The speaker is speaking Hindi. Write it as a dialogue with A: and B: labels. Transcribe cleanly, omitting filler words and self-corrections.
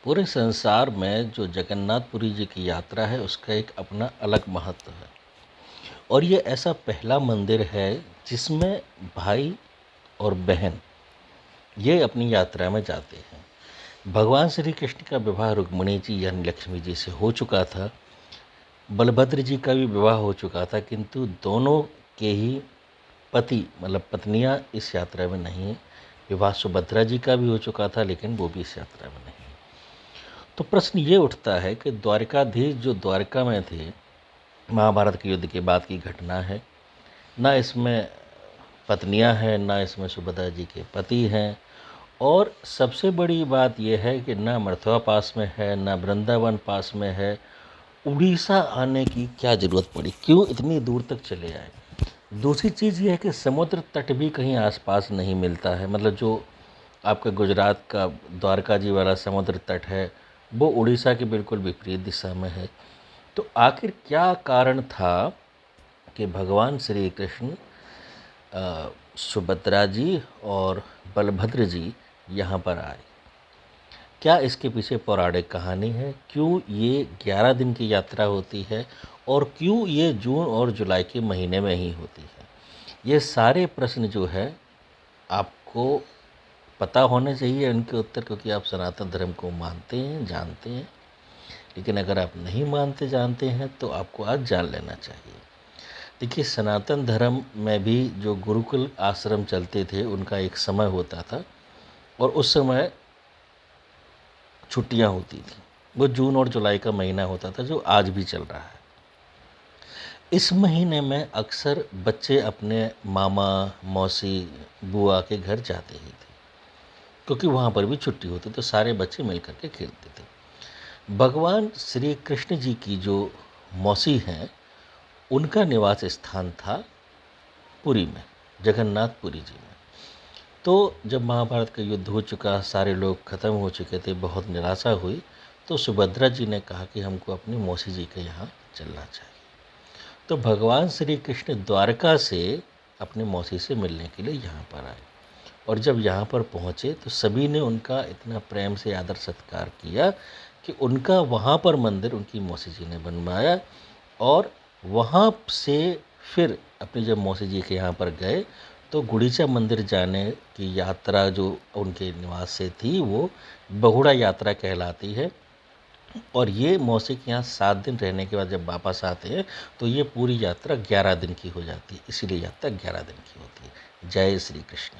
A: पूरे संसार में जो जगन्नाथपुरी जी की यात्रा है उसका एक अपना अलग महत्व है। और ये ऐसा पहला मंदिर है जिसमें भाई और बहन ये अपनी यात्रा में जाते हैं। भगवान श्री कृष्ण का विवाह रुक्मिणी जी यानी लक्ष्मी जी से हो चुका था। बलभद्र जी का भी विवाह हो चुका था, किंतु दोनों के ही पति मतलब पत्नियां इस यात्रा में नहीं हैं। विवाह सुभद्रा जी का भी हो चुका था, लेकिन वो भी इस यात्रा में नहीं। तो प्रश्न ये उठता है कि द्वारकाधीश जो द्वारका में थे, महाभारत के युद्ध के बाद की घटना है। ना इसमें पत्नियां हैं, ना इसमें सुभद्रा जी के पति हैं। और सबसे बड़ी बात यह है कि ना मथुरा पास में है, ना वृंदावन पास में है। उड़ीसा आने की क्या ज़रूरत पड़ी, क्यों इतनी दूर तक चले आए? दूसरी चीज़ ये है कि समुद्र तट भी कहीं आसपास नहीं मिलता है। मतलब जो आपका गुजरात का द्वारका जी वाला समुद्र तट है, वो उड़ीसा के बिल्कुल विपरीत दिशा में है। तो आखिर क्या कारण था कि भगवान श्री कृष्ण सुभद्रा जी और बलभद्र जी यहाँ पर आए? क्या इसके पीछे पौराणिक कहानी है? क्यों ये 11 दिन की यात्रा होती है और क्यों ये जून और जुलाई के महीने में ही होती है? ये सारे प्रश्न जो है आपको पता होने चाहिए उनके उत्तर, क्योंकि आप सनातन धर्म को मानते हैं, जानते हैं। लेकिन अगर आप नहीं मानते जानते हैं तो आपको आज जान लेना चाहिए। देखिए, सनातन धर्म में भी जो गुरुकुल आश्रम चलते थे उनका एक समय होता था और उस समय छुट्टियां होती थी। वो जून और जुलाई का महीना होता था, जो आज भी चल रहा है। इस महीने में अक्सर बच्चे अपने मामा, मौसी, बुआ के घर जाते ही थे, क्योंकि वहाँ पर भी छुट्टी होती, तो सारे बच्चे मिलकर के खेलते थे। भगवान श्री कृष्ण जी की जो मौसी हैं, उनका निवास स्थान था पुरी में, जगन्नाथपुरी जी में। तो जब महाभारत का युद्ध हो चुका, सारे लोग ख़त्म हो चुके थे, बहुत निराशा हुई, तो सुभद्रा जी ने कहा कि हमको अपनी मौसी जी के यहाँ चलना चाहिए। तो भगवान श्री कृष्ण द्वारका से अपनी मौसी से मिलने के लिए यहाँ पर आए। और जब यहाँ पर पहुँचे तो सभी ने उनका इतना प्रेम से आदर सत्कार किया कि उनका वहाँ पर मंदिर उनकी मौसी जी ने बनवाया। और वहाँ से फिर अपनी जब मौसी जी के यहाँ पर गए तो गुड़ीचा मंदिर जाने की यात्रा जो उनके निवास से थी वो बहुड़ा यात्रा कहलाती है। और ये मौसी के यहाँ 7 दिन रहने के बाद जब वापस आते हैं तो ये पूरी यात्रा 11 दिन की हो जाती है, इसीलिए यात्रा 11 दिन की होती है। जय श्री कृष्ण।